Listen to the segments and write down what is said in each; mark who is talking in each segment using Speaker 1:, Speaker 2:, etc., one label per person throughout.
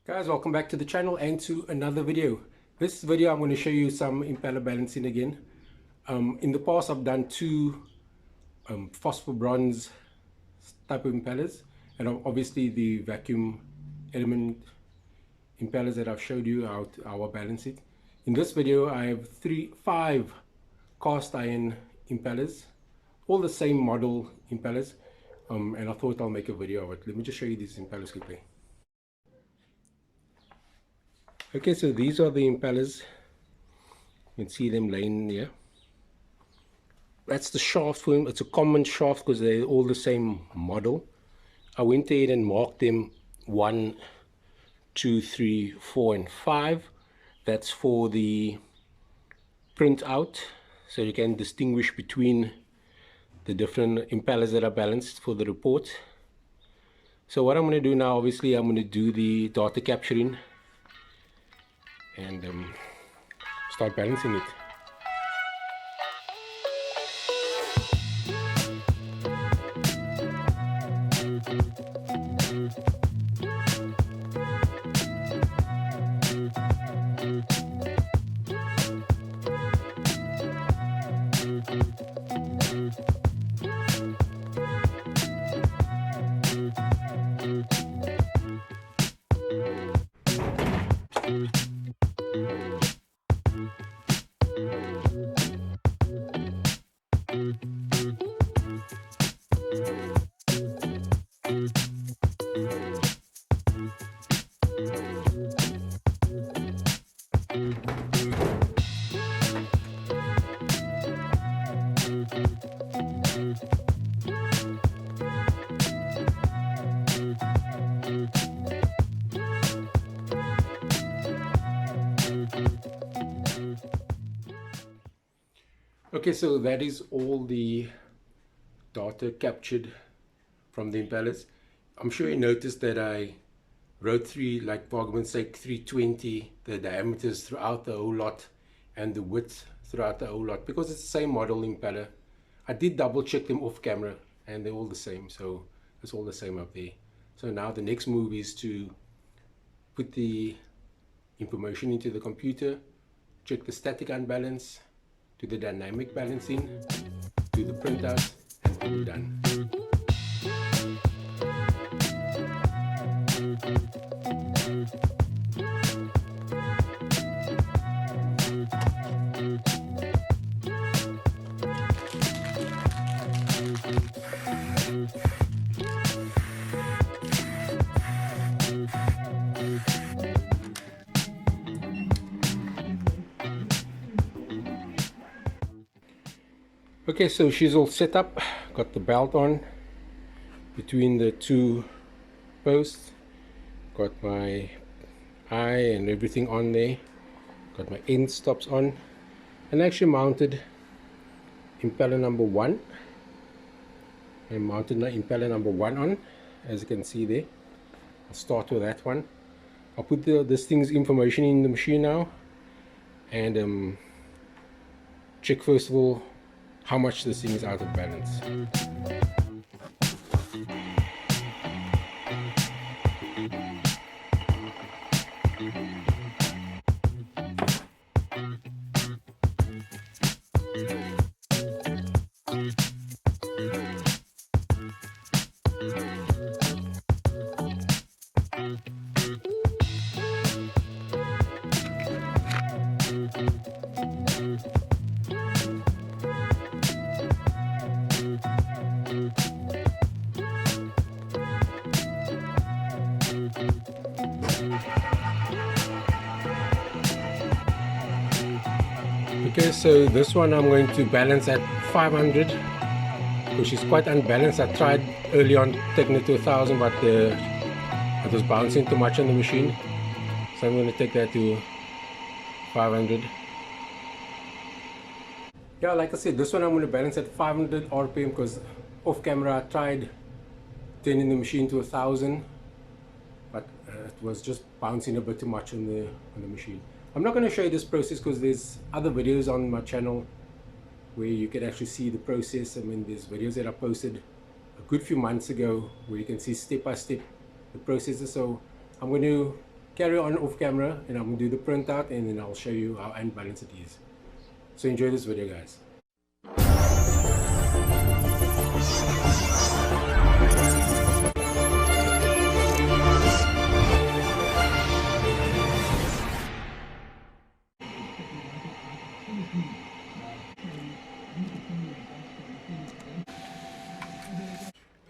Speaker 1: Guys, welcome back to the channel and to another video. This video I'm going to show you some impeller balancing again. In the past I've done two phosphor bronze type of impellers, and obviously the vacuum element impellers that I've showed you how I balance it. In this video I have five cast iron impellers, all the same model impellers, and I thought I'll make a video of it. Let me just show you these impellers quickly. Okay, so these are the impellers. You can see them laying here. That's the shaft for them. It's a common shaft because they're all the same model. I went ahead and marked them 1, 2, 3, 4, and 5. That's for the printout, so you can distinguish between the different impellers that are balanced for the report. So what I'm going to do now, obviously I'm going to do the data capturing and start balancing it. Okay, so that is all the data captured from the impellers. I'm sure you noticed that I wrote like for argument's sake, 320, the diameters throughout the whole lot and the width throughout the whole lot, because it's the same model impeller. I did double check them off camera and they're all the same, so it's all the same up there. So now the next move is to put the information into the computer, check the static unbalance, do the dynamic balancing, do the printout, and we're done. Okay, so she's all set up, got the belt on between the two posts, got my eye and everything on there, got my end stops on, and actually mounted impeller number 1. I mounted my impeller number 1 on, as you can see there. I'll start with that one. I'll put this thing's information in the machine now and check first of all how much this thing is out of balance. Okay, so this one I'm going to balance at 500, which is quite unbalanced. I tried early on taking it to 1000, but it was bouncing too much on the machine. So I'm going to take that to 500. Yeah, like I said, this one I'm going to balance at 500 RPM because off camera I tried turning the machine to 1000, but it was just bouncing a bit too much on the machine. I'm not going to show you this process because there's other videos on my channel where you can actually see the process. I mean, there's videos that I posted a good few months ago where you can see step by step the processes. So I'm going to carry on off camera and I'm going to do the printout, and then I'll show you how unbalanced it is. So enjoy this video, guys.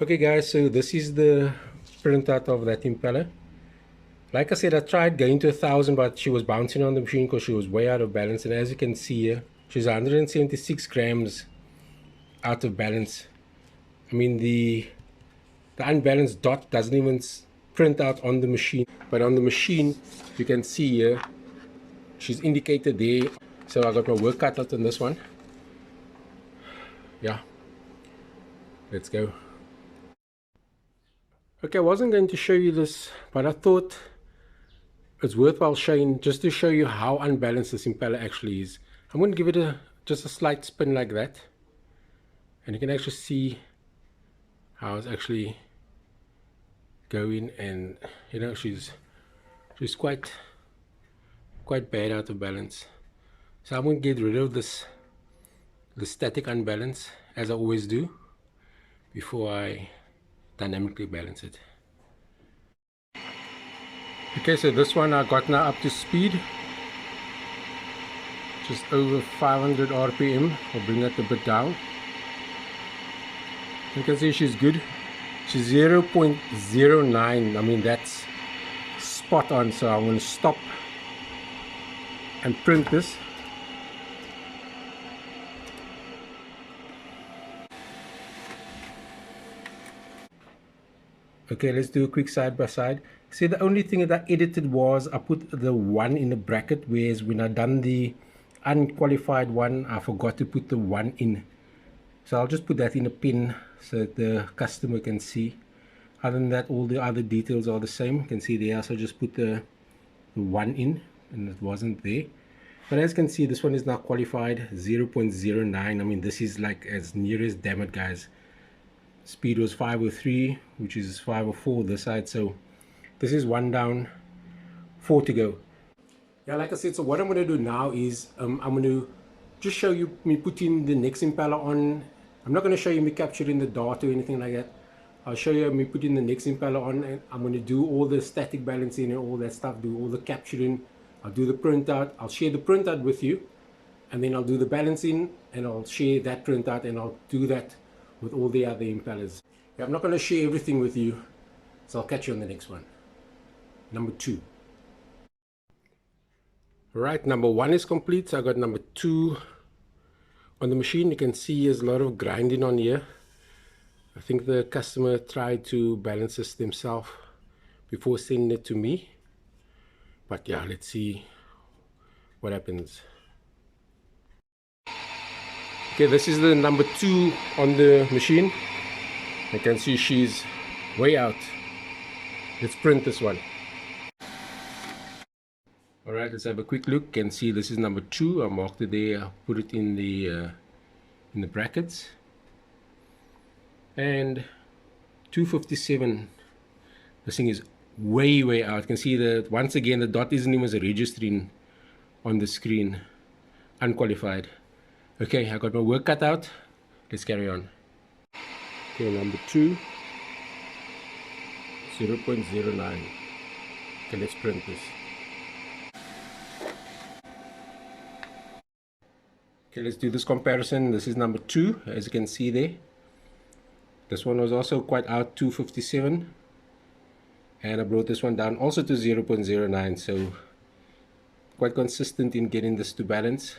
Speaker 1: Okay guys, so this is the printout of that impeller. Like I said, I tried going to 1,000, but she was bouncing on the machine because she was way out of balance. And as you can see here, she's 176 grams out of balance. I mean, the unbalanced dot doesn't even print out on the machine, but on the machine you can see here she's indicated there. So I got my work cut out on this one. Yeah, let's go. Okay, I wasn't going to show you this, but I thought it's worthwhile showing just to show you how unbalanced this impeller actually is. I'm going to give it just a slight spin like that, and you can actually see how it's actually going. And you know, she's quite bad out of balance. So I'm going to get rid of the static unbalance, as I always do, before I dynamically balance it. Okay, so this one I got now up to speed, just over 500 RPM. I'll bring that a bit down. You can see she's good. She's 0.09. I mean, that's spot on. So I'm going to stop and print this. Okay, let's do a quick side by side. See, the only thing that I edited was I put the 1 in the bracket, whereas when I done the unqualified one, I forgot to put the 1 in. So I'll just put that in a pin so that the customer can see. Other than that, all the other details are the same. You can see there, so just put the 1 in, and it wasn't there. But as you can see, this one is now qualified 0.09. I mean, this is like as near as damn it, guys. Speed was 503, which is 504 this side. So this is 1 down, 4 to go. Yeah, like I said, so what I'm going to do now is I'm going to just show you me putting the next impeller on. I'm not going to show you me capturing the dart or anything like that. I'll show you me putting the next impeller on, and I'm going to do all the static balancing and all that stuff, do all the capturing. I'll do the printout. I'll share the printout with you, and then I'll do the balancing, and I'll share that printout, and I'll do that with all the other impellers. Yeah, I'm not going to share everything with you, so I'll catch you on the next one. Number 2. Right, number 1 is complete, so I got number 2 on the machine. You can see there's a lot of grinding on here. I think the customer tried to balance this themselves before sending it to me. But yeah, let's see what happens. Okay, this is the number 2 on the machine. You can see she's way out. Let's print this one. Alright, let's have a quick look. You can see this is number 2. I marked it there, put it in the brackets. And 257. This thing is way out. You can see that once again the dot isn't even registering on the screen. Unqualified. Okay, I got my work cut out. Let's carry on. Okay, number 2, 0.09. Okay, let's print this. Okay, let's do this comparison. This is number 2, as you can see there. This one was also quite out, 257. And I brought this one down also to 0.09, so quite consistent in getting this to balance.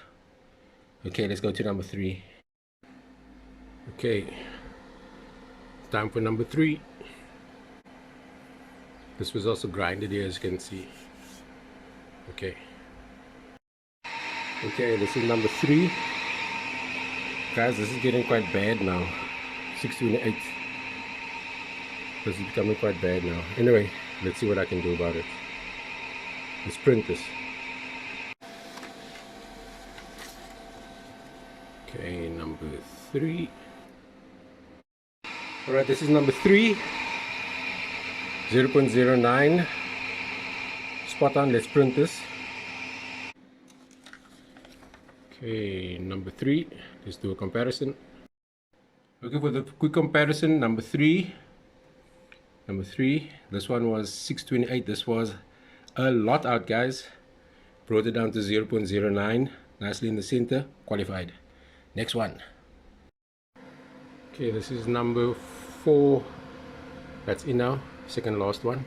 Speaker 1: Okay, let's go to number 3. Okay, time for number 3. This was also grinded here, as you can see. Okay, this is number 3. Guys, this is getting quite bad now. 628. This is becoming quite bad now. Anyway, let's see what I can do about it. Let's print this. Okay, number 3. Alright, this is number 3. 0.09. spot on. Let's print this. Okay, number 3. Let's do a comparison. Okay, for the quick comparison, number 3. This one was 628. This was a lot out, guys. Brought it down to 0.09. Nicely in the center. Qualified. Next one. Okay, this is number 4. That's in now. Second last one.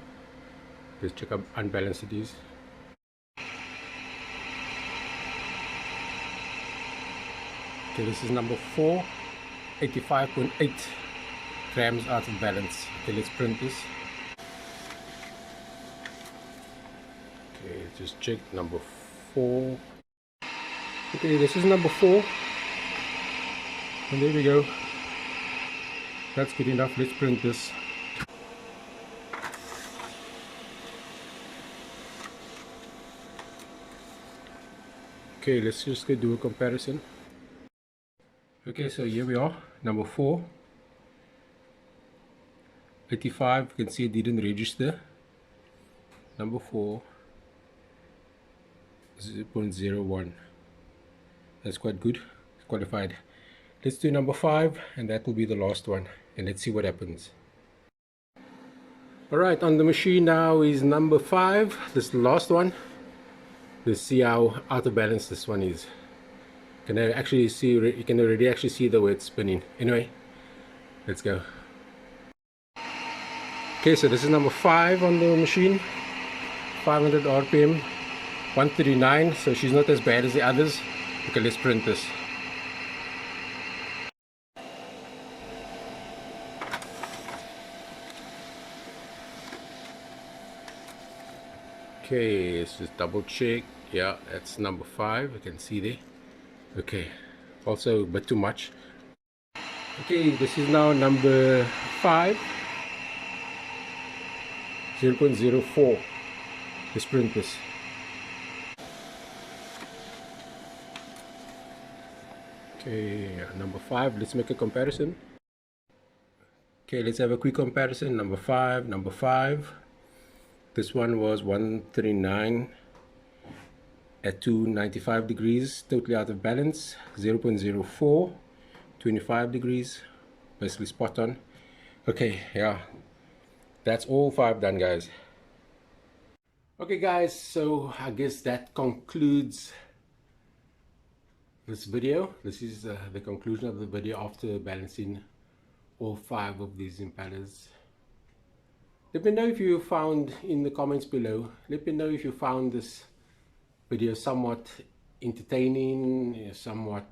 Speaker 1: Let's check how unbalanced it is. Okay, this is number 4. 85.8 grams out of balance. Okay, let's print this. Okay, just check number 4. Okay, this is number 4. And there we go. That's good enough. Let's print this. Okay, let's just go do a comparison. Okay, so here we are, number 4. 85, you can see it didn't register. Number 4, 0.01. That's quite good. It's qualified. Let's do number 5, and that will be the last one. And let's see what happens. Alright, on the machine now is number 5. This is the last one. Let's see how out of balance this one is. Can I actually see? You can already actually see the way it's spinning. Anyway, let's go. Okay, so this is number 5 on the machine. 500 RPM, 139. So she's not as bad as the others. Okay, let's print this. Okay, let's just double check. Yeah, that's number 5. You can see there. Okay, also a bit too much. Okay, this is now number 5. 0.04. Let's print this. Okay, number 5. Let's make a comparison. Okay, let's have a quick comparison. Number 5. This one was 139 at 295 degrees, totally out of balance. 0.04, 25 degrees, basically spot on. Okay, yeah, that's all 5 done, guys. Okay guys, so I guess that concludes this video. This is the conclusion of the video after balancing all 5 of these impellers. Let me know if you found, in the comments below, let me know if you found this video somewhat entertaining, somewhat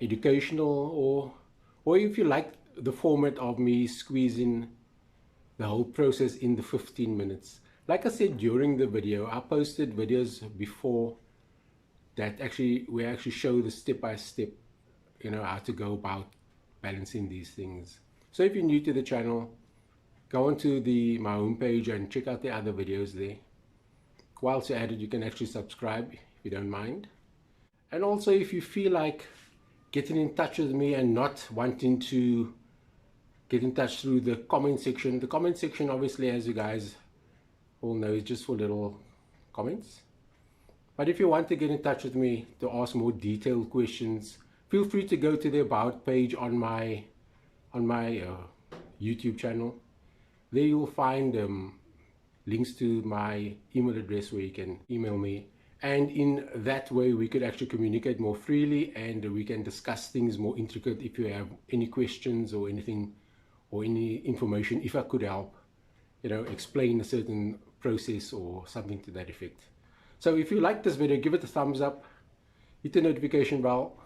Speaker 1: educational, or if you like the format of me squeezing the whole process in the 15 minutes. Like I said during the video, I posted videos before that we actually show the step-by-step, you know, how to go about balancing these things. So if you're new to the channel, go onto my homepage and check out the other videos there. Whilst you're at it, you can actually subscribe if you don't mind. And also, if you feel like getting in touch with me and not wanting to get in touch through the comment section, the comment section obviously, as you guys all know, is just for little comments. But if you want to get in touch with me to ask more detailed questions, feel free to go to the about page on my YouTube channel. There you'll find links to my email address where you can email me, and in that way we could actually communicate more freely, and we can discuss things more intricate if you have any questions or anything, or any information, if I could help, you know, explain a certain process or something to that effect. So if you like this video, give it a thumbs up, hit the notification bell,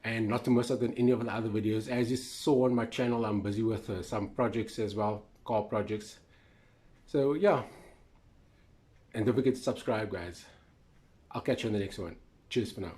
Speaker 1: and not to miss out on any of the other videos. As you saw on my channel, I'm busy with some projects as well, car projects. So yeah, and don't forget to subscribe, guys. I'll catch you on the next one. Cheers for now.